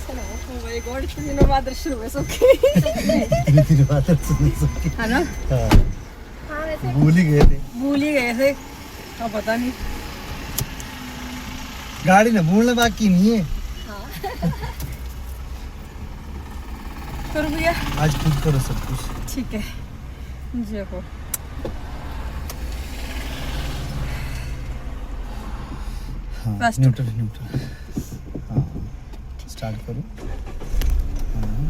Tension है। Oh my God, इतने दिनों बाद दर्शन हुए सबके। है ना? हाँ वैसे भूल ही गए थे। अब पता नहीं। गाड़ी ना भूलना बाकी नहीं है। करो भैया। आज खुद करो सब कुछ। ठीक है। जय हो। हाँ, First. न्यूट्रल। हाँ, स्टार्ट करो। हाँ।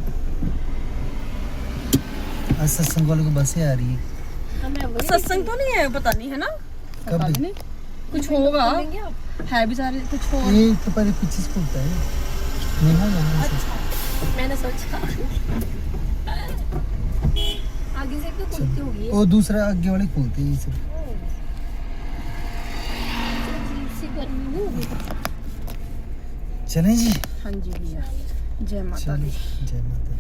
आज सत्संग वालों को बसें आ रही है। हमें वही सत्संग तो नहीं है, पता नहीं है ना? कब पता भी? नहीं। कुछ होगा। लेंगे आप? है भी सारे कुछ हो। ये तो पहले पीछे से खुलता है। नेहा यहाँ से। अच्छा मैंने सोचा आगे से तो खुलती होगी। और दूसरा आगे वाले खोलते हैं ये सिर्फ। सी गर्मी होगी। चलें जी। हाँ जी भैया। जय माता दी। जय माता दी।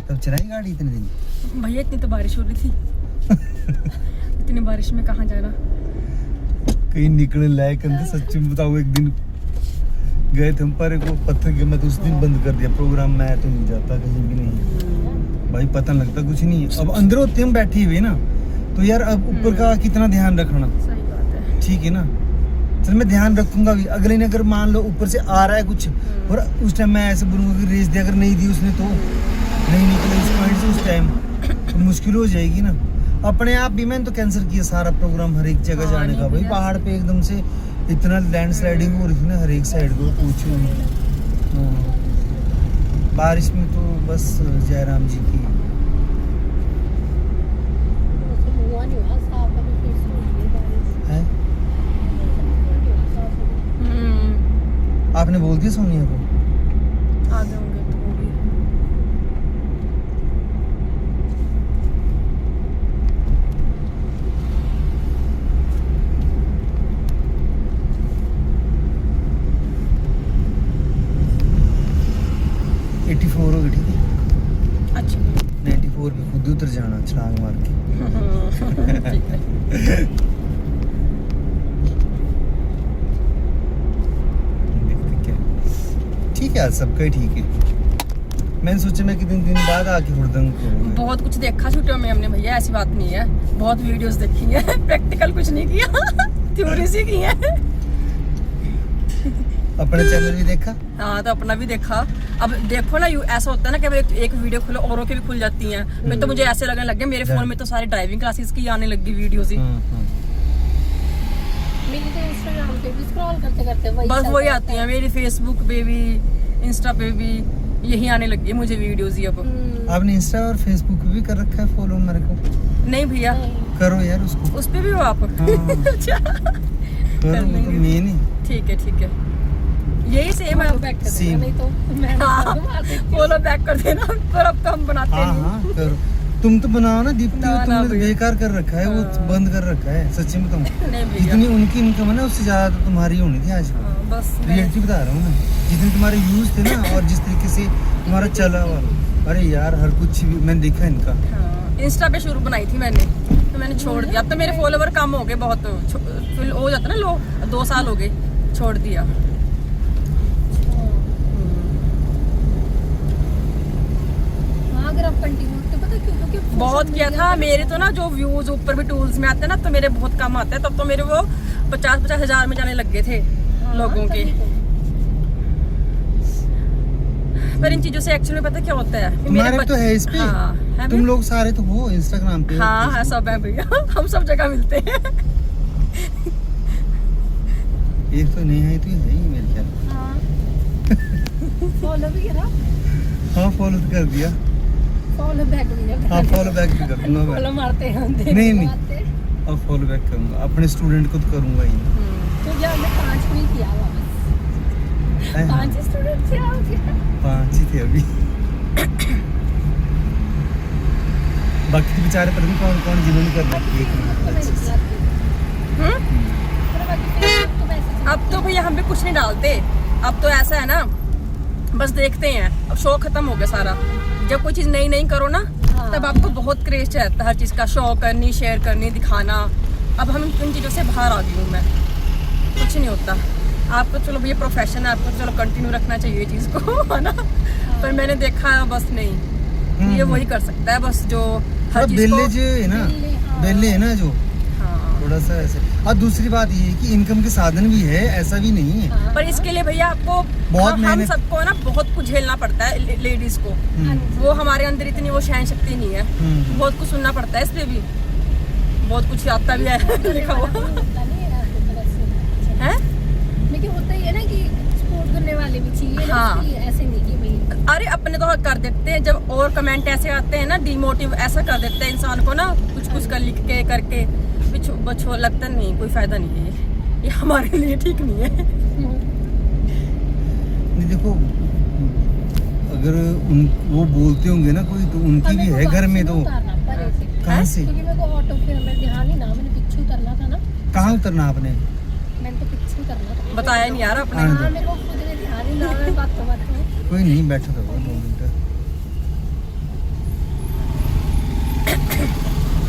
तब चलाई गाड़ी इतने दिन? भैया इतनी तो बारिश हो रही थी। इतनी बारिश में कहाँ जाना? कहीं निकलने लायक अंदर सच्ची में बताओ। एक दिन गए थे हम पर को पत्थर के मैं तो उस दिन बंद कर दिया प्रोग्राम। मैं तो नहीं जाता कहीं भी नहीं भाई, पता नहीं लगता कुछ नहीं। अब अंदर होते हम बैठे हुए ना, तो यार अब ऊपर का कितना ध्यान रखना। सही बात है। ठीक है ना? चल मैं ध्यान रखूंगा भी। अगले ने अगर मान लो ऊपर से आ रहा है कुछ और उस टाइम मैं ऐसे बोलूंगा कि रेस दे, अगर नहीं दी उसने तो नहीं निकले उस पॉइंट से उस टाइम तो मुश्किल हो जाएगी ना। अपने आप भी मैंने तो कैंसिल किया सारा प्रोग्राम हर एक जगह जाने का भाई। पहाड़ पे एकदम से इतना लैंडस्लाइडिंग हो रही थी ना हर एक साइड को, पूछो नहीं। हाँ। बारिश में तो बस जयराम जी की हुआ नहीं हुआ साफ अभी फिर से होगी बारिश। है। आपने बोल दिया सोनिया को? आ जाऊंगे तो वो भी। हो गई। ठीक है। अच्छा। 94 पे खुद ही उतर जाना छलांग मार के। ठीक है। ठीक है आज सबका ही ठीक है। मैंने सोचा मैं कितने दिन बाद आके हुड़दंग करूंगा। बहुत कुछ देखा छुट्टियों में हमने भैया, ऐसी बात नहीं है। बहुत वीडियोस देखी है, प्रैक्टिकल कुछ नहीं किया। थ्योरी सी की है। अपना चैनल भी देखा? हाँ तो अपना भी देखा। अब देखो ना, ऐसा होता है ना कि एक वीडियो खुलो औरों की भी खुल जाती हैं। मैं तो मुझे ऐसे लगने लग गया मेरे फोन में तो सारी ड्राइविंग क्लासेस की आने लगी वीडियोस ही। मेरी तो इंस्टाग्राम पे भी स्क्रॉल करते करते बस वही आती हैं। मेरी फेसबुक पे भी इंस्टा पे भी यही आने लगी है मुझे वीडियोस ही। अब आपने इंस्टा और फेसबुक भी कर रखा है फॉलो मेरे को? नहीं भैया। करो यार उसको। उस पे भी हो आप? अच्छा करो वो तो मेन ही। ठीक है ठीक है, यही सेम है। बैक कर देना, Same. नहीं तो मैं फॉलो बैक कर देना। पर अब तो हम बनाते हाँ नहीं। हाँ करो। तुम तो बनाओ ना दीप्ति, ना, वो ना तुमने तो भैया। बेकार कर रखा है। वो बंद कर रखा है सच्ची में। तुम नहीं भैया। जितनी उनकी इनकम है ना उससे ज्यादा तो तुम्हारी होनी थी आज। हाँ, बस रियलिटी बता रहा हूँ ना। जितने तुम्हारे व्यूज थे ना और जिस तरीके से तुम्हारा चला हुआ, अरे यार हर कुछ भी मैंने देखा इनका। हाँ, इंस्टा पे शुरू बनाई थी मैंने, तो मैंने छोड़ दिया। अब तो मेरे फॉलोवर कम हो गए बहुत। फिर हो जाता ना लो, 2 साल हो गए, छोड़ दिया। अगर आप कंटिन्यू तो पता क्यों, क्योंकि बहुत किया था मेरे तो ना, जो व्यूज ऊपर भी टूल्स में आते हैं ना, तो मेरे बहुत कम आते हैं। तब तो मेरे वो 50-50 हजार में जाने लग गए थे लोगों के। पर इन चीजों से एक्चुअली पता क्या होता है, तुम्हारे तो है इस पे। हाँ, है तुम भी? लोग सारे तो हो इंस्टाग्राम पे। हाँ है, सब है भैया। हम सब जगह मिलते हैं। एक तो नहीं है तो है ही मेरे ख्याल। फॉलो भी करा, हाँ फॉलो तो कर दिया। फॉलो बैक भी करा। हाँ फॉलो बैक भी कर दूंगा मैं। फॉलो मारते हैं हम, देखते नहीं, नहीं। मारते। अब फॉलो बैक करूंगा अपने स्टूडेंट को तो करूंगा ही। तो यार मैं 5 नहीं किया वापस। है, हाँ। 5 स्टूडेंट थे आपके। 5 ही थे अभी। बाकी तो बेचारे पता नहीं कौन कौन जिन्होंने कर रखी है। अब तो भैया हम भी कुछ नहीं डालते। अब तो ऐसा है ना, बस देखते हैं। अब शौक खत्म हो गया सारा। जब कोई चीज नई नई करो ना, तब आपको बहुत क्रेज रहता है हर चीज का, शो करनी, शेयर करनी, दिखाना। अब हम इन चीजों से बाहर आ गई हूँ मैं। कुछ नहीं होता। आपको चलो भैया प्रोफेशन है, आपको चलो कंटिन्यू रखना चाहिए चीज़ को, है ना। पर मैंने देखा बस नहीं, ये वही कर सकता है बस जो हर चीज़ बेले को। जो है ना, हाँ। बेले है ना जो हाँ। थोड़ा सा ऐसे। और दूसरी बात ये है कि इनकम के साधन भी है, ऐसा भी नहीं है। हाँ, पर इसके लिए भैया आपको बहुत हम मेहनत- सबको ना बहुत कुछ झेलना पड़ता है लेडीज को। वो हमारे अंदर इतनी वो सहन शक्ति नहीं है। बहुत कुछ सुनना पड़ता है इसलिए भी, बहुत कुछ आता भी है लिखा हुआ है। लेकिन होता ही है ना कि सपोर्ट करने वाले भी चाहिए ना, हाँ। उसके लिए ऐसे नहीं कि भाई अरे अपने तो कर देते हैं, जब और कमेंट ऐसे आते हैं ना डिमोटिव ऐसा कर देते हैं इंसान को ना, कुछ का लिख के करके बच्चों लगता नहीं कोई फायदा नहीं है, ये हमारे लिए ठीक नहीं है। नहीं देखो, अगर उन वो बोलते होंगे ना कोई, तो उनकी भी है घर में, तो कहाँ से क्योंकि मेरे को ऑटो फिर मेरे ध्यान ही ना, मैंने पीछे उतरना था ना, कहाँ उतरना आपने? मैंने तो पीछे उतरना था। बताया नहीं यार अपने। हाँ। हाँ, मेरे को खुद में ध्यान ही ना, मैं बातों में कोई नहीं, बैठो तो 2 मिनट।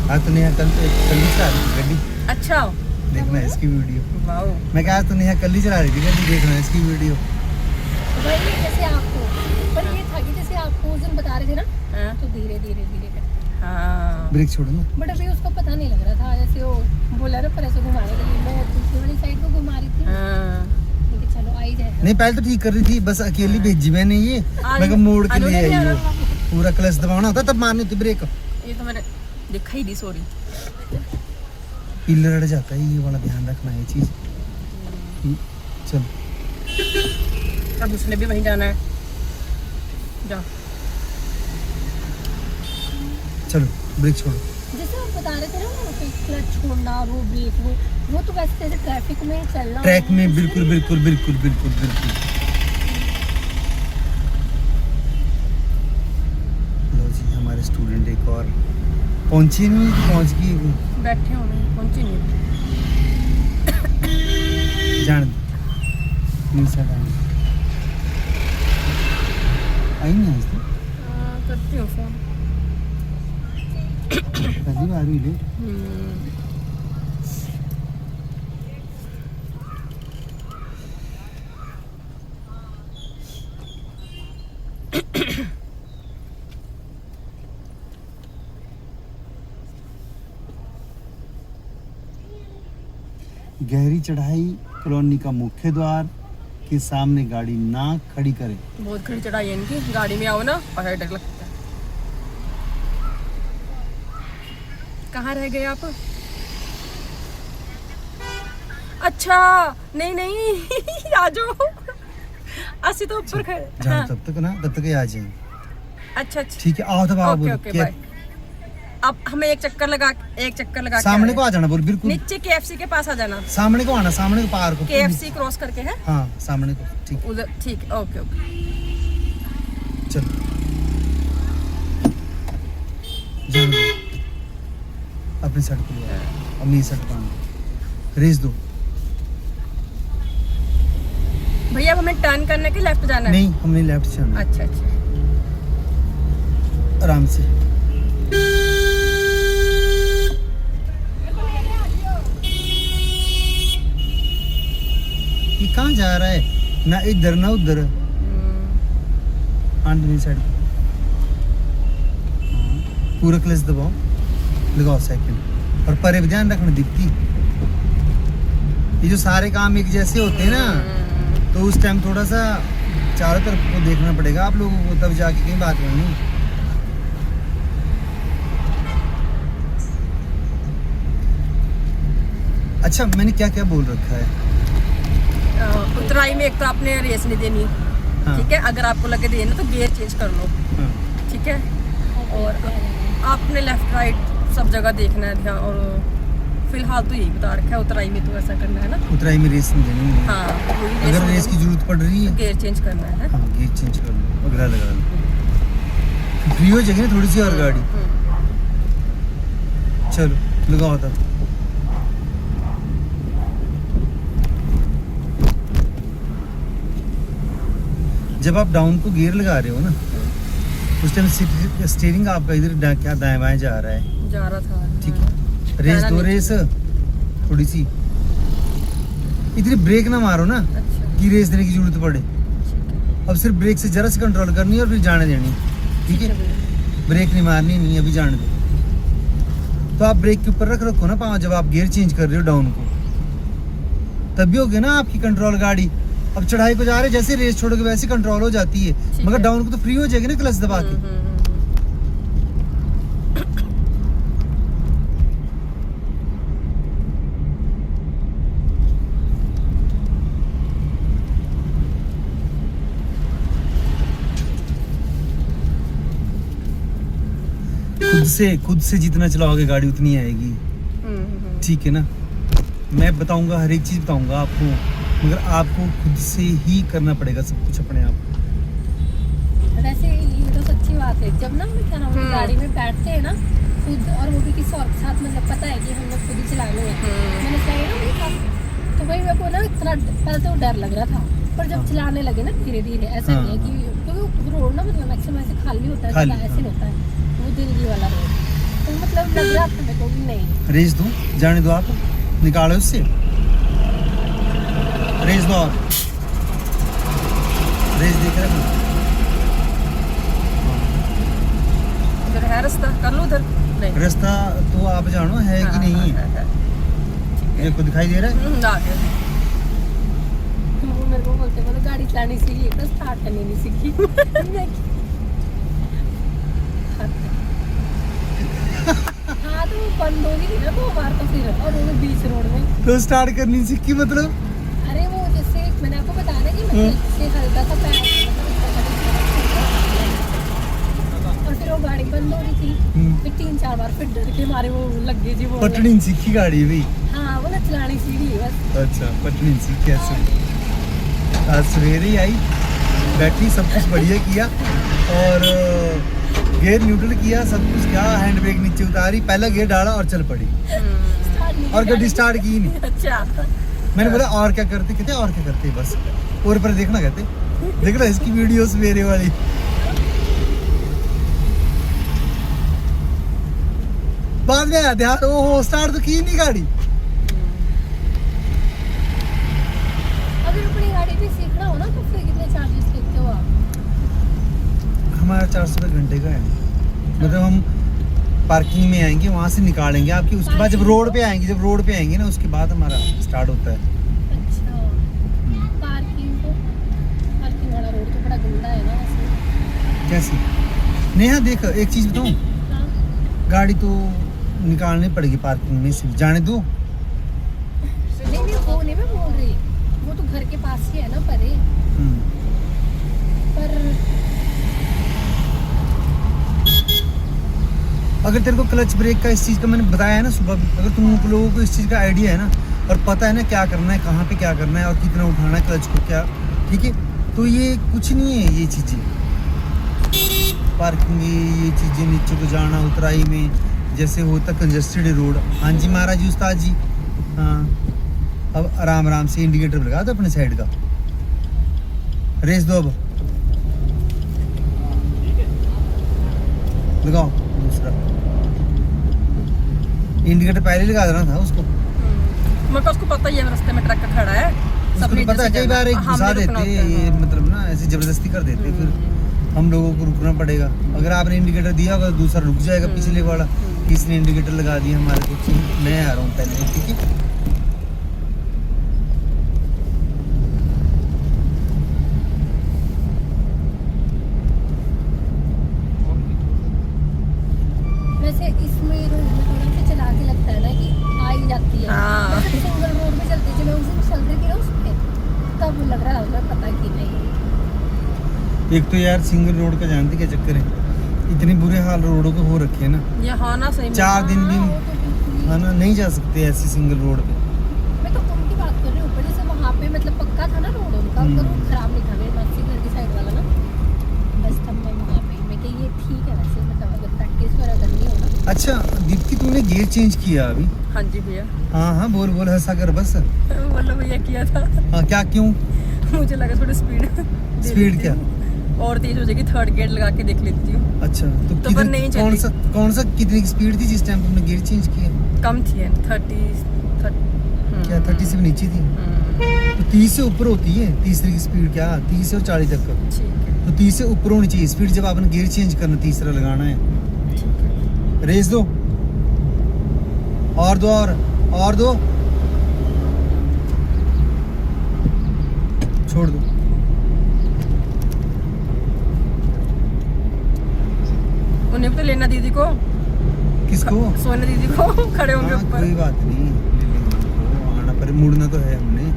हाँ तो नेहा कल ही चला रही थी गड्डी, अच्छा देखना है इसकी वीडियो। वाओ। मैं कहा तो नेहा कल ही चला रही थी गड्डी, देखना है इसकी वीडियो। वही जैसे आपको, पर ये था कि जैसे आपको उस दिन बता रहे थे ना, हाँ। तो धीरे धीरे धीरे करके, हाँ। ब्रेक छोड़ो ना। बट अभी उसको पता नहीं लग रहा था, जैसे वो बोला ना पर ऐसे घुमाने के लिए, मैं दूसरी वाली साइड को घुमा रही थी, हाँ। लेकिन चलो आई जाए। नहीं पहले तो ठीक कर रही थी, बस अकेली भेजी मैंने ये, मैं कहा मोड़ के ले आई वो, पूरा क्लच दबाना होता तब मारनी होती ब्रेक। ये तो मैंने देखा ही नहीं, सॉरी। पिलर अड़ जाता है, ये वाला ध्यान रखना है चीज। चल अब उसने भी वहीं जाना है, जाओ। चलो ब्रेक छोड़ो। जैसे आप बता रहे थे ना वो क्लच छोड़ना और वो ब्रेक वो तो वैसे जैसे ट्रैफिक में चलना, ट्रैक में बिल्कुल बिल्कुल बिल्कुल बिल्कुल बिल्कुल। लो जी, हमारे स्टूडेंट एक और पहुंची नहीं, पहुंच गई, बैठे होंगे, पहुंची नहीं। जान आई नहीं आज तो करती हूँ फोन। पहली बार हुई लेट। गहरी चढ़ाई, कॉलोनी का मुख्य द्वार के सामने गाड़ी ना खड़ी करें। बहुत खड़ी चढ़ाई है इनकी, गाड़ी में आओ ना और डर लगता है। कहाँ रह गए आप? अच्छा नहीं नहीं आ जाओ, असि तो ऊपर खड़े। जाओ हाँ। तब तक आ जाएंगे। अच्छा अच्छा ठीक है, आओ तब आओ। ओके बोलो ओके क्या- बाय। अब हमें एक चक्कर लगा के सामने को आए। आ जाना, बोल बिल्कुल नीचे KFC के पास आ जाना, सामने को आना, सामने को पार को। KFC क्रॉस करके है हाँ सामने को, ठीक उधर, ठीक है ओके ओके। चल जाने दो, अपनी शर्ट को लो और मेरी शर्ट पहन, रेस दो। भैया अब हमें टर्न करने के लेफ्ट जाना है? नहीं, हमने लेफ्ट जाना है। अच्छा अच्छा आराम से। ये कहाँ जा रहा है? ना इधर ना उधर। आंटी मेरी साइड पूरा क्लच दबाओ, लगाओ सेकंड, और परे भी ध्यान रखना दिखती। ये जो सारे काम एक जैसे होते हैं ना, तो उस टाइम थोड़ा सा चारों तरफ को देखना पड़ेगा आप लोगों को, तब जाके कहीं बात बनी। अच्छा मैंने क्या क्या बोल रखा है? उतराई में एक तो आपने रेस नहीं देनी, हाँ। ठीक है। अगर आपको लगे देना तो गियर चेंज कर लो, हाँ। ठीक है। और आपने लेफ्ट राइट सब जगह देखना है ध्यान, और फिलहाल तो यही बता रखा है, उतराई में तो ऐसा करना है ना। उतराई में रेस नहीं देनी है। हाँ वही अगर रेस की जरूरत पड़ रही है, गियर चेंज करना है। हाँ गेट चेंज कर लो, अगला लगा लो, फ्री हो जाएगी ना थोड़ी सी और गाड़ी। चलो लगाओ तब। जब आप डाउन को गियर लगा रहे हो ना, उस टाइम स्टीयरिंग आपका इधर क्या दाएं बाएं जा रहा है, जा रहा था। ठीक है। रेस दो, रेस थोड़ी सी इतनी ब्रेक ना मारो ना अच्छा कि रेस देने की जरूरत पड़े। अब सिर्फ ब्रेक से जरा से कंट्रोल करनी है और फिर जाने देनी, ठीक है। ब्रेक नहीं मारनी, नहीं अभी जाने दो। तो आप ब्रेक के ऊपर रखो ना पाँव, जब आप गियर चेंज कर रहे हो डाउन को, तभी होगी ना आपकी कंट्रोल गाड़ी। अब चढ़ाई को जा रहे जैसे रेस छोड़ोगे वैसे कंट्रोल हो जाती है, मगर डाउन को तो फ्री हो जाएगी ना क्लच दबा के। खुद से जितना चलाओगे गाड़ी उतनी आएगी, ठीक है ना। मैं बताऊंगा, हर एक चीज बताऊंगा आपको, मगर आपको खुद से ही करना पड़ेगा सब कुछ अपने आप। वैसे ये तो सच्ची बात है, जब ना हम क्या नाम है, गाड़ी में बैठते हैं ना खुद, और वो भी किसी और के साथ, मतलब पता है कि हम लोग खुद ही चलाने हैं। मैंने सही ना वही था, तो वही मेरे को ना इतना पहले तो डर लग रहा था, पर जब चलाने लगे ना धीरे धीरे, ऐसा नहीं है कि क्योंकि रोड ना मतलब मैक्सिमम ऐसे खाली होता है, ऐसे होता है वो दिल्ली वाला रोड, तो मतलब लग रहा था मेरे को भी नहीं। रेस दो, जाने दो, आप निकालो उससे, रेस दो, और रेस देख रहे हो। उधर है रास्ता, कर लो उधर। नहीं रास्ता तो आप जानो है कि नहीं है, मेरे को दिखाई दे रहा है। आ गया। वो मेरे को बोलते बोले गाड़ी चलानी सीखी, एक तो स्टार्ट करनी नहीं सीखी। हाँ तो वो बंद होगी थी ना तो हमारा, तो फिर और वो बीच रोड में तो स्टार्ट करनी सीखी मतलब? अरे वो जैसे मैंने आपको बताया ना कि मतलब से हल्का सा पैर, और फिर वो गाड़ी बंद हो रही थी, फिर 3-4 बार फिर डर के मारे वो लग गई जी, वो पटनी सीखी गाड़ी भी। हाँ वो ना चलानी सीखी बस। अच्छा पटनी सीखी ऐसे। आज सवेरे ही आई, बैटरी सब कुछ बढ़िया किया, और गियर न्यूट्रल किया, सब कुछ किया, हैंड ब्रेक नीचे उतारी, पहला गियर डाला और चल पड़ी, और गाड़ी स्टार्ट की नहीं। अच्छा मैंने बोला और क्या करते, कहते और क्या करते, बस और पर देखना, कहते देखना इसकी वीडियो सवेरे वाली। बाद में आया ध्यान, ओहो स्टार्ट तो की नहीं गाड़ी। अगर अपनी गाड़ी भी सीखना हो ना तो फिर कितने चार्जेस लेते हो आप? हमारा 400 रुपये घंटे का है, मतलब हम पार्किंग में आएंगे, वहाँ से निकालेंगे आपकी, उसके बाद जब रोड पे आएंगे, ना उसके बाद हमारा स्टार्ट होता है। अच्छा पार्किंग वाला रोड तो बड़ा गंदा है ना वैसे। कैसे? नेहा देख, एक चीज बताऊँ, हाँ। गाड़ी तो निकालनी पड़ेगी पार्किंग में से, जाने दो। नहीं वो नहीं मैं बोल रही, वो तो घर के पास ही है ना परे, पर अगर तेरे को क्लच ब्रेक का इस चीज़ का मैंने बताया है ना सुबह भी, अगर तुम लोगों को इस चीज़ का आइडिया है ना, और पता है ना क्या करना है, कहाँ पे क्या करना है, और कितना उठाना है क्लच को, क्या ठीक है, तो ये कुछ नहीं है, ये चीज़ें पार्किंग, ये चीज़ें नीचे को जाना, उतराई में जैसे होता कंजस्टेड रोड। हाँ जी महाराज जी, उस्ताद जी, हाँ अब आराम आराम से इंडिकेटर लगा दो अपने साइड का, रेस दो, अब लगाओ दूसरा इंडिकेटर, पहले लगा देना था उसको। मेरे को उसको पता ही है रास्ते में ट्रक खड़ा है, उसको तो पता है, कई बार एक घुसा देते ये, मतलब ना ऐसे जबरदस्ती कर देते, फिर हम लोगों को रुकना पड़ेगा। अगर आपने इंडिकेटर दिया होगा दूसरा रुक जाएगा, पिछले वाला किसने इंडिकेटर लगा दिया हमारे को, मैं आ रहा हूँ पहले, ठीक है। वैसे इसमें रोड में थोड़ा सा चला के लगता है ना कि आ ही जाती है। सिंगल रोड में चलते चले उस दिन चल रही थी ना उसमें, तब लग रहा है पता कि नहीं। एक तो यार सिंगल रोड का जानती क्या चक्कर है, इतने बुरे हाल रोडों के हो रखे हैं ना, ये हाँ ना सही में। 4 दिन भी हाँ ना नहीं जा सकते ऐसी सिंगल रोड पे। मैं तो उनकी बात कर रही हूँ, ऊपर जैसे वहाँ पे मतलब पक्का था ना रोड उनका, उनका रोड खराब नहीं था, मेरे मासी घर की साइड वाला ना, बस तब मैं वहाँ पे मैं कि ये ठीक है वैसे, मतलब अगर प्रैक्टिस वगैरह करनी हो ना। अच्छा दीप्ति, तुमने गियर चेंज किया अभी? हाँ जी भैया। हाँ हाँ बोल बोल, हंसा कर बस। बोलो भैया किया था। हाँ क्या, क्यों? मुझे लगा थोड़ी स्पीड क्या और तेज हो जाएगी, 3rd गियर लगा के देख लेती हूँ। अच्छा तो पर नहीं चली। कौन सा कितनी स्पीड थी जिस टाइम तुमने गियर चेंज किया? कम थी 30 नीचे 30 से भी नीचे थी, तो 30 से ऊपर होती है तीसरी की स्पीड, क्या 30 से और 40 तक का, ठीक है। तो 30 से ऊपर होनी चाहिए स्पीड जब आपने गियर चेंज करना तीसरा लगाना है। रेस दो और दो और दो, छोड़ दो। उन्हें भी तो लेना दीदी को, किसको? सोने दीदी को खड़े होंगे हाँ, ऊपर। कोई बात नहीं, ले लेंगे उनको, आना पर मुड़ना तो है हमने।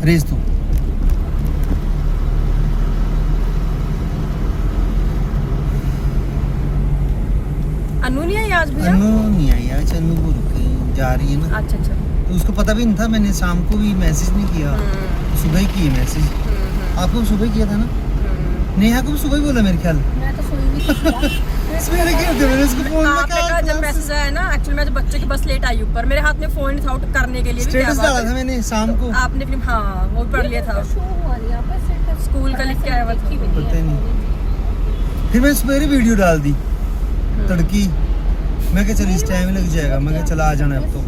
रेस दो। अनु नहीं आई आज भैया? अनु नहीं आई आज, अनु को रुके जा रही है ना, अच्छा अच्छा। तो उसको पता भी नहीं था, मैंने शाम को भी मैसेज नहीं किया, सुबह ही किए मैसेज। आपको भी सुबह ही किया था ना? नेहा को भी सुबह ही बोला मेरे ख्याल। मैं तो सोई भी थी। सवेरे किए थे मैंने उसको फोन आपने कहा जब मैसेज आया ना, एक्चुअली मैं जब बच्चे की बस लेट आई ऊपर, मेरे हाथ में फोन था आउट करने के लिए भी। स्टेटस डाला था मैंने शाम को, आपने फिर हाँ वो भी पढ़ लिया था। शो हुआ नहीं यहाँ पर स्टेटस स्कूल का लिख के आया हुआ था। पता नहीं। फिर मैं सवेरे वीडियो डाल दी तड़की, मैं क्या चल इस टाइम लग जाएगा, मैं क्या चला आ जाना अब तो,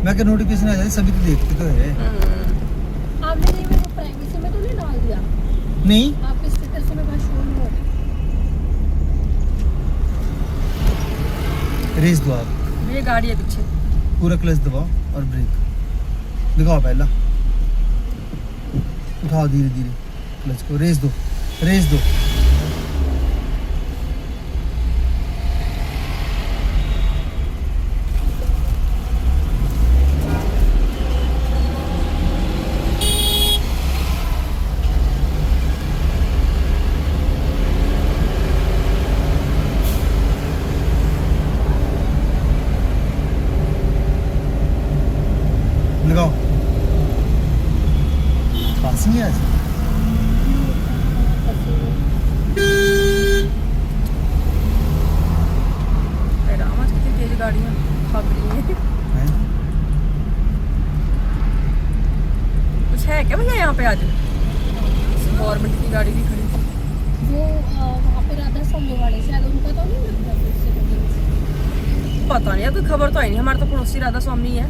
मैं क्या नोटिफिकेशन आ जाए सभी तो देखते तो है। आपने नहीं मेरे को प्राइवेसी में तो नहीं डाल दिया? नहीं आपके स्टेटस में बात शो नहीं हो रही। रेस दो आप, ये गाड़ी है पीछे। पूरा क्लच दबाओ और ब्रेक दिखाओ, पहला उठाओ धीरे धीरे क्लच को, रेस दो रेस दो। लगाओ, पासिंग है आज। राम आज कितनी तेज गाड़ियाँ भाग रही हैं। हैं? कुछ है क्या भैया यहाँ पे आज? गवर्नमेंट की गाड़ी भी खड़ी थी। वो वहाँ पे राधा स्वामी वाले शायद उनका तो नहीं लगता फिर से कभी। पता नहीं है, कोई खबर तो आई नहीं। हमारा तो पड़ोसी राधा स्वामी है,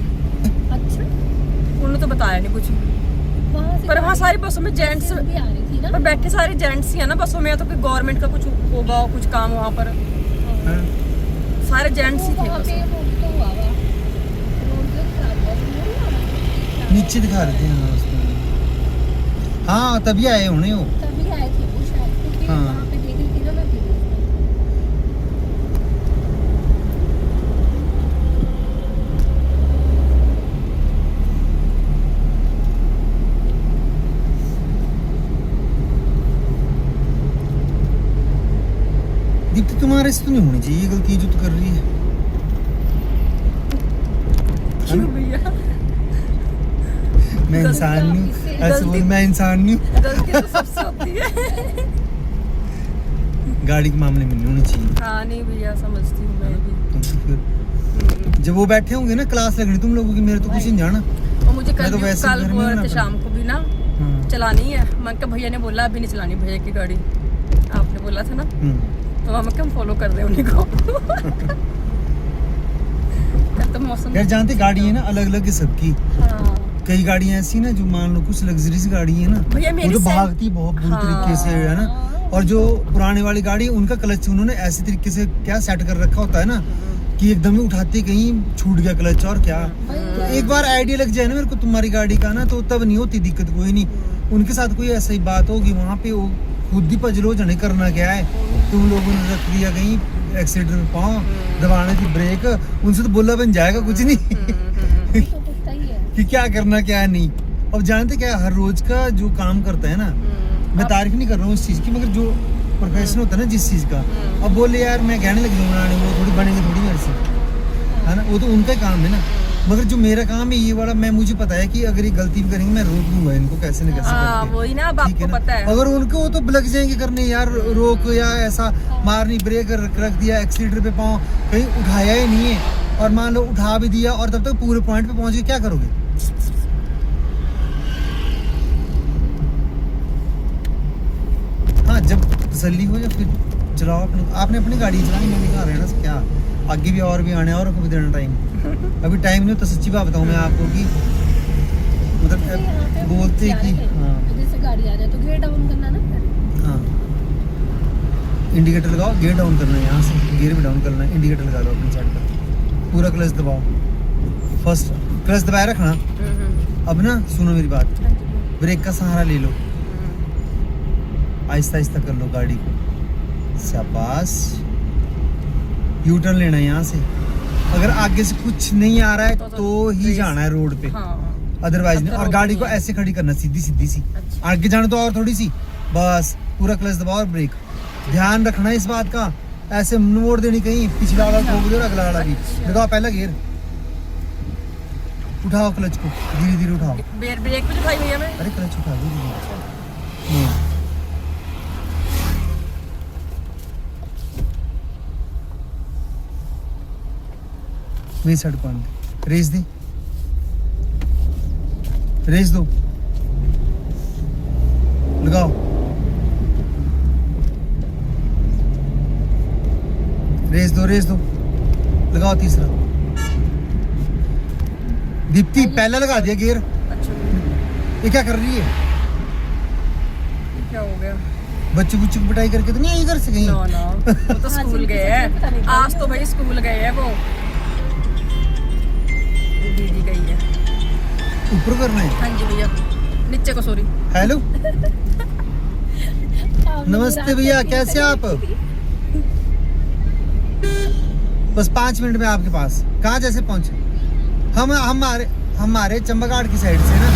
अच्छा उन्होंने तो बताया नहीं कुछ। वहाँ से पर वहाँ सारी बसों में जेंट्स, भी आ रही थी ना। पर बैठे सारे जेंट्स ही है ना बसों में, या तो कोई गवर्नमेंट का कुछ होगा कुछ काम वहाँ पर, हैं? सारे जेंट्स ही थे वहाँ बस। पे रोड तो हुआ हुआ रोड तो खराब हुआ, नहीं हुआ ना? नीचे दिखा रहे थे हाँ उसमें, हाँ तभी आए होने वो। तभी आए थे वो शायद, क्योंकि हाँ। वहाँ पे देख रही थी ना मैं वीडियो। दीप्ति तुम्हारे से तो नहीं होनी चाहिए ये गलती जो तू कर रही है। क्यों भैया? मैं इंसान नहीं हूँ, ऐसे बोल, मैं इंसान नहीं हूँ। गलती तो सबसे होती है। गाड़ी के मामले में नहीं होनी चाहिए, हाँ नहीं भैया समझती हूँ मैं भी। क्योंकि फिर जब वो बैठे होंगे ना क्लास लगनी तुम लोगों की, मेरे तो कुछ नहीं जाना। और मुझे मैं कल तो भी वैसे कल घर में बोल रहे ना थे शाम को भी ना हाँ। चलानी है। मैं क्या भैया ने बोला अभी नहीं चलानी भैया की गाड़ी, आपने बोला था ना, तो हम क्या फॉलो कर रहे हैं उन्हीं को। कल तो मौसम यार जानते गाड़ी है ना अलग अलग है सबकी, हाँ कई गाड़ियाँ ऐसी ना जो मान लो कुछ लग्जरीज गाड़ी है ना भैया वो मेरी तो से- भागती बहुत बुरी हाँ। तरीके से है ना, और जो पुराने वाली गाड़ी है उनका क्लच उन्होंने ऐसे तरीके से क्या सेट कर रखा होता है ना कि एकदम ही उठाते कहीं छूट गया क्लच और क्या। तो एक बार आइडिया लग जाए ना मेरे को तुम्हारी गाड़ी का ना, तो तब नहीं होती दिक्कत कोई नहीं। उनके साथ कोई ऐसा ही बात होगी वहाँ पे, वो खुद ही पजलो जाने करना क्या है, तुम लोगों ने रख दिया कहीं एक्सीडेंट में पाँव दबाने की ब्रेक, उनसे तो बोला बन जाएगा कुछ नहीं। तो कुत्ता ही है। कि क्या करना क्या नहीं। अब जानते क्या हर रोज का जो काम करता है ना, मैं तारीफ नहीं कर रहा हूँ इस चीज की, मगर जो प्रोफेशन होता है ना जिस चीज का, अब बोले यार मैं कहने लगी हूँ बनाने, वो थोड़ी बनेंगे थोड़ी मेरे से, है ना, वो तो उनका ही काम है ना। मगर जो मेरा काम है ये वाला, मैं मुझे पता है कि अगर ये गलती भी करेंगे मैं रोक दूंगा इनको कैसे न कैसे हाँ करके। वही ना, अब ठीक है आपको ना? पता है। अगर उनको वो तो लग जाएंगे करने यार रोक या ऐसा मारनी ब्रेक रख दिया एक्सीटर पे पाँव कहीं उठाया ही नहीं है और मान लो उठा भी दिया और तब तक पूरे पॉइंट पे पहुंच गए, क्या करोगे? हाँ, जब तसल्ली हो या फिर चलाओ अपनी, आपने अपनी गाड़ी चलानी, मैंने कहा रहना से क्या, आगे भी और आने और को भी देना टाइम। अभी टाइम नहीं हो तो सच्ची बात बताऊँ मैं आपको कि मतलब बोलते कि हाँ जैसे गाड़ी आ जाए तो गियर डाउन करना ना फिर। हाँ, इंडिकेटर लगाओ, गियर डाउन करना है, यहाँ से गियर भी डाउन करना है, इंडिकेटर लगा लो अपनी साइड पर, पूरा क्लच दबाओ, फर्स्ट क्लच दबाए रखना। अब ना सुनो मेरी बात, ब्रेक का सहारा ले लो, आहिस्ता आहिस्ता कर लो गाड़ी को, शाबाश। यू टर्न लेना है यहाँ से, अगर आगे से कुछ नहीं आ रहा है तो ही जाना है रोड पे, अदरवाइज नहीं। और गाड़ी को ऐसे खड़ी करना, सीधी सीधी सी, आगे जाना तो और थोड़ी सी, बस पूरा क्लच दबाओ और ब्रेक। ध्यान रखना इस बात का, ऐसे मोड़ देनी कहीं, पिछला वाला ठोक दो और अगला वाला भी। लगाओ पहला गियर, उठाओ क्लच को, धीरे धीरे उठाओ। ब्रेक भी उठाई भैया मैं। अरे क्लच उठा दो धीरे। मेरी साइड कौन रेस दी, रेस दो, लगाओ, रेस दो, रेस दो, लगाओ तीसरा। दीप्ति पहले लगा दिया गियर, अच्छा ये क्या कर रही है? क्या हो गया? बच्चे बुच्चे की पिटाई करके तो नहीं आई घर से कहीं? नो वो तो स्कूल गए हैं आज, तो भाई स्कूल गए हैं वो, दीदी गई है ऊपर करना है। हाँ जी भैया, नीचे को सॉरी। हेलो नमस्ते भैया, कैसे आप? बस 5 मिनट में आपके पास। कहाँ जैसे पहुंचे? हमारे चंबाघाट की साइड से ना,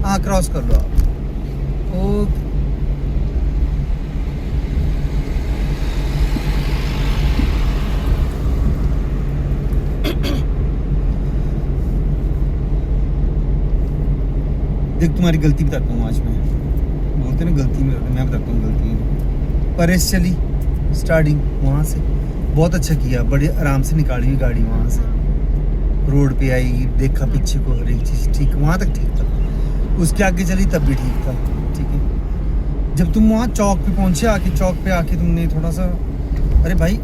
हाँ क्रॉस कर लो आप। ओके देख, तुम्हारी गलती बताता हूँ आज मैं, बोलते ना गलती में, मैं बताता हूँ गलती। परेश चली स्टार्टिंग वहाँ से, बहुत अच्छा किया, बड़े आराम से निकाली हुई गाड़ी वहाँ से, रोड पे आई, देखा पीछे को, हर एक चीज़ ठीक, वहाँ तक ठीक था। उसके आगे चली तब भी ठीक था, ठीक है। जब तुम वहाँ चौक पे पहुँचे, आके चौक पे आके तुमने थोड़ा सा, अरे भाई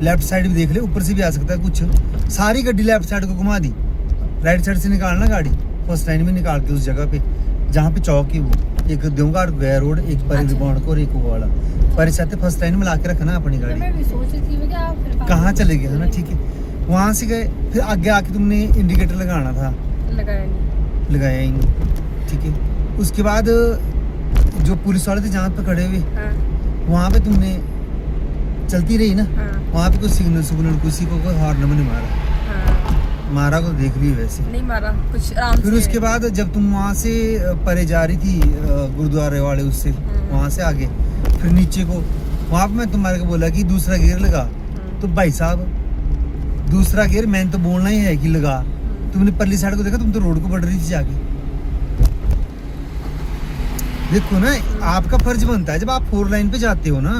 लेफ्ट साइड भी देख ले, ऊपर से भी आ सकता है कुछ, सारी गाड़ी लेफ्ट साइड को घुमा दी, राइट साइड से निकालना गाड़ी, फर्स्ट लाइन में निकाल के उस जगह पे जहाँ पे चौक है, वो एक देवघाट गया रोड, एक पर रिबॉन्ड को और एक वो वाला पर चाहते फर्स्ट लाइन में ला के रखना अपनी गाड़ी। मैं भी सोच रही थी क्या कहाँ चले गए है ना, ठीक है। वहाँ से गए, फिर आगे आके तुमने इंडिकेटर लगाना था, लगाया ही नहीं, ठीक है। उसके बाद जो पुलिस वाले थे जहाँ पे खड़े हुए, वहाँ पे तुमने चलती रही ना, वहाँ पे कुछ सिग्नल किसी को कोई हॉर्न नहीं मारा, मारा को देख रही वैसे नहीं मारा कुछ आराम फिर से। उसके बाद जब तुम वहाँ से परे जा रही थी गुरुद्वारे वाले उससे, वहाँ से आगे फिर नीचे को, वहाँ पे मैं तुम्हारे को बोला कि दूसरा गियर लगा, तो भाई साहब दूसरा गियर मैंने तो बोलना ही है कि लगा, तुमने परली साइड को देखा, तुम तो रोड को बढ़ रही थी जाके। देखो ना, आपका फर्ज बनता है जब आप 4 लाइन पे जाते हो ना,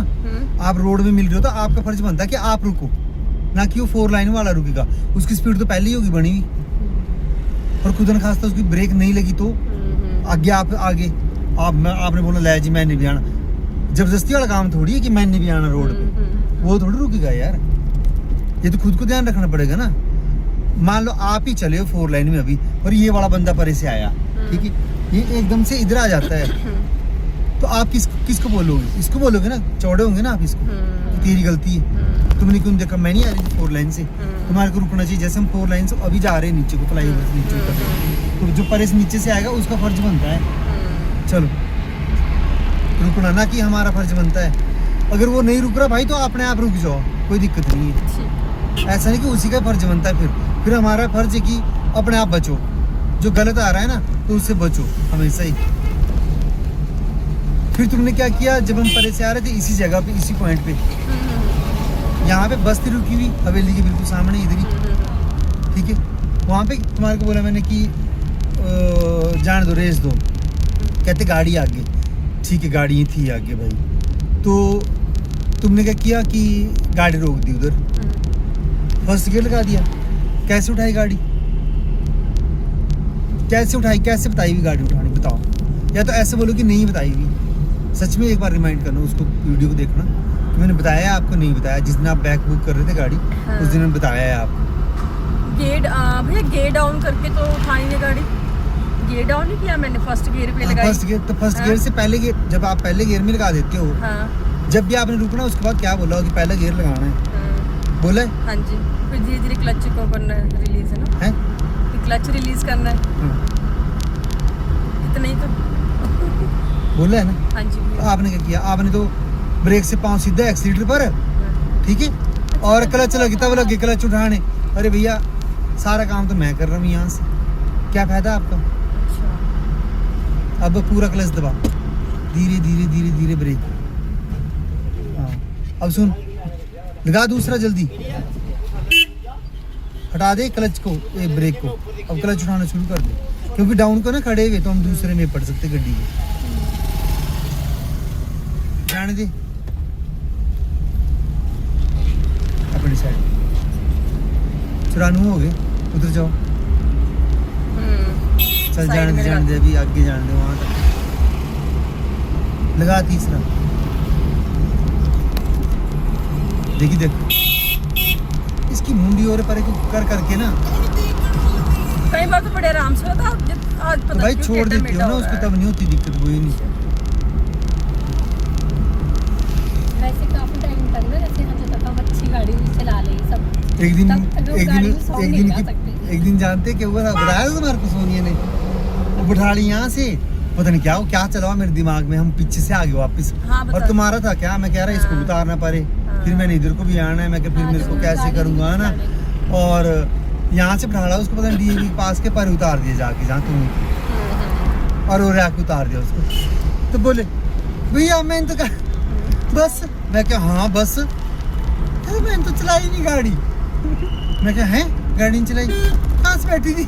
आप रोड में मिल रहे हो तो आपका फर्ज बनता है कि आप रुको, ना कि वो 4 लाइन वाला रुकेगा। उसकी स्पीड तो पहले ही होगी बनी हुई, और खुदा न खास्ता उसकी ब्रेक नहीं लगी तो आगे आपने बोला ले जी मैं नहीं भी आना, जबरदस्ती वाला काम थोड़ी है कि मैं नहीं भी आना रोड पे, वो थोड़ी रुकेगा यार, ये तो खुद को ध्यान रखना पड़ेगा ना। मान लो आप ही चले हो 4 लाइन में अभी, और ये वाला बंदा परे से आया, ठीक है, ये एकदम से इधर आ जाता है, तो आप किसको बोलोगे? इसको बोलोगे ना, चौड़े होंगे ना आप इसको, तेरी गलती है, तुमने क्यों देखा, मैं नहीं आ रही थी 4 लाइन से, तुम्हारे को रुकना चाहिए। जैसे हम 4 लाइन से अभी जा रहे हैं नीचे को, फ्लाईओवर से नीचे उतर, तो जो परे से नीचे से आएगा उसका फर्ज बनता है चलो रुकना, ना कि हमारा फर्ज बनता है। अगर वो नहीं रुक रहा भाई तो अपने आप रुक जाओ, कोई दिक्कत नहीं है। ऐसा नहीं कि उसी का फर्ज बनता है, फिर हमारा फर्ज है कि अपने आप बचो, जो गलत आ रहा है ना तो उससे बचो हमेशा ही। फिर तुमने क्या किया, जब हम परे से आ रहे थे इसी जगह पे, इसी पॉइंट पे, यहाँ पे बस थी रुकी हुई हवेली के बिल्कुल सामने इधर ही, ठीक है। वहाँ पे तुम्हारे को बोला मैंने कि जान दो, रेस दो, कहते गाड़ी आगे, ठीक है गाड़ी थी आगे भाई। तो तुमने क्या किया कि गाड़ी रोक दी उधर, फर्स्ट गियर लगा दिया, कैसे उठाई गाड़ी, कैसे उठाई, कैसे बताई हुई गाड़ी उठानी, बताओ। या तो ऐसे बोलो कि नहीं बताई हुई। सच में एक बार रिमाइंड करना उसको, वीडियो को देखना कि मैंने बताया है आपको, नहीं बताया। जिस दिन आप बैक बुक कर रहे थे गाड़ी, हाँ। उस दिन मैंने बताया है आपको। भैया गेयर डाउन करके तो उठाई है गाड़ी, गेयर डाउन नहीं किया मैंने, फर्स्ट गियर पे लगाई। फर्स्ट गियर, तो फर्स्ट हाँ। गियर से पहले गियर, जब आप पहले गियर में लगा देते हो, हाँ जब भी आपने रुकना उसके बाद क्या बोला हो कि पहला गियर लगाना है, हाँ। बोला है? हाँ जी, फिर धीरे धीरे क्लच को करना है, रिलीज है ना, हैं? फिर क्लच रिलीज करना है, हाँ। इतना ही तो। बोला है ना। हाँ जी भैया। आपने क्या किया, आपने तो ब्रेक से पाँव सीधा एक्सीलेटर पर, हाँ। ठीक है, और क्लच लगी, तब लगे क्लच उठाने। अरे भैया सारा काम तो मैं कर रहा हूँ यहाँ से, क्या फायदा आपका। अच्छा। अब पूरा क्लच दबा, धीरे धीरे धीरे धीरे ब्रेक। हाँ अब सुन, लगा दूसरा जल्दी, हटा दे क्लच को, ये ब्रेक को। अब क्लच उठाना शुरू कर दे, क्योंकि डाउन को ना खड़े हुए तो हम दूसरे में पड़ सकते गड्डी में। जाने दे अपनी साइड, चुरानू हो गए, उधर जाओ। चल साइड जाने में दे, जाने दे, अभी आगे जाने दे वहां तक। लगा तीसरा, देखी देख इसकी मुंडी और परे को कर करके ना, कई बार तो बड़े आराम से होता, आज पता तो भाई क्यों छोड़ टेढ़ा देती हो मेढ़ा ना हो उसको, रहा तब नहीं होती दिक्कत, वही नहीं। वैसे काफी टाइम तक ना, जैसे हम जब तक हम अच्छी गाड़ी भी चला ले सब, एक दिन तब तक हम एक दिन गाड़ी में सो एक नहीं दिन जा की सकते। एक दिन जानते क्या हुआ था, बताया था तुम्हारे को सोनिया ने, वो बिठा ली यहाँ से, पता नहीं क्या वो क्या चला हुआ मेरे दिमाग में, हम पीछे से आगे वापस। हाँ, और बता। तुम्हारा था क्या, मैं कह रहा इसको हाँ। उतारना पड़े, हाँ। फिर मैंने इधर को भी आना है, मैं फिर हाँ, मेरे को तो कैसे गाड़ी करूंगा भी ना। उतारने। और यहाँ से बिठा उसको, पता नहीं डीएवी के पास के पर उतार दिया जाके जहाँ तुम, और वो रैक उतार दिया उसको। तो बोले भैया मैंने तो कहा बस, मैं क्या हाँ बस, अरे मैंने तो चलाई नहीं गाड़ी। मैं क्या है गाड़ी नहीं चलाई, कहाँ से बैठी थी।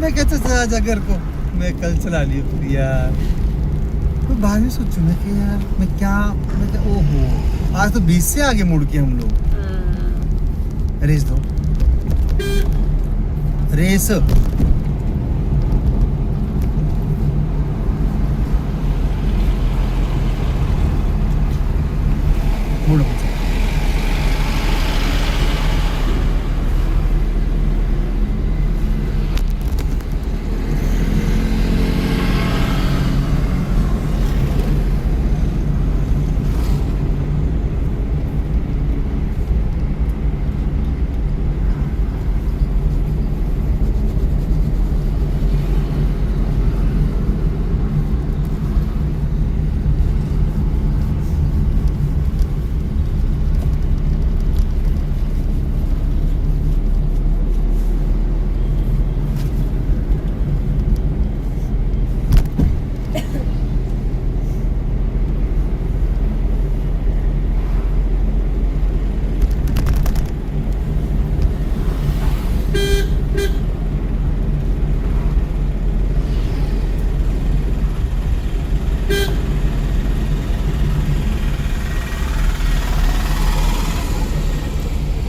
मैं क्या चला जा घर को, मैं कल चला ली फिर यार। तो बाद में सोचू मैं कि यार मैं क्या ओहो, आज तो 20 से आगे मुड़ के हम लोग। रेस दो, रेस मुड़ो।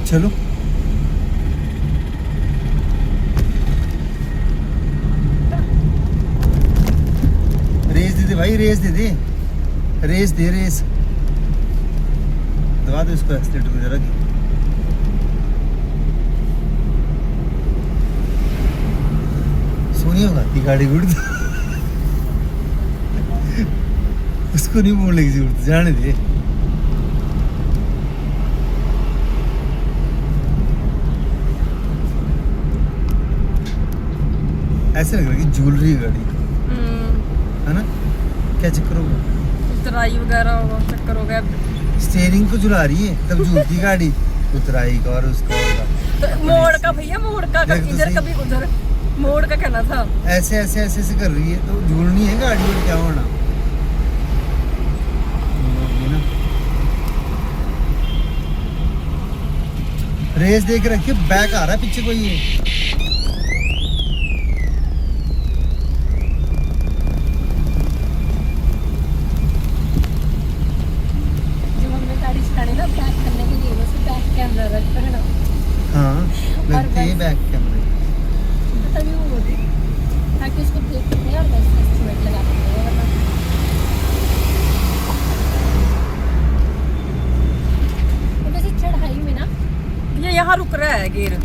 चलो रेस दे दे भाई, रेस दे दे, रेस दे, रेस दबा दो इसको एक्सीलेटर को जरा। सोनी होगा ती गाड़ी गुड़ उसको नहीं बोलने की जरूरत, जाने दे। ऐसे लग रहा है कि झूल रही है गाड़ी, है ना, क्या चक्कर होगा, उतराई वगैरह होगा, चक्कर हो गया। स्टीयरिंग को झुला रही है तब झूलती गाड़ी, उतराई का और उसका होगा। तो मोड़ का भैया, मोड़ का देख तो इधर सही। कभी उधर, मोड़ का कहना था। ऐसे ऐसे ऐसे ऐसे कर रही है तो झूलनी है गाड़ी, और क्या होना। होगी ना। रेस देख रखिए, बैक आ रहा है पीछे कोई ये। ब्लर करना हाँ लगती है बैक कैमरे तभी वो होती ताकि उसको देख सकते हैं और बस एस्टिमेट लगा सकते हैं वरना तो वैसे चढ़ाई में ना ये यहाँ रुक रहा है गिर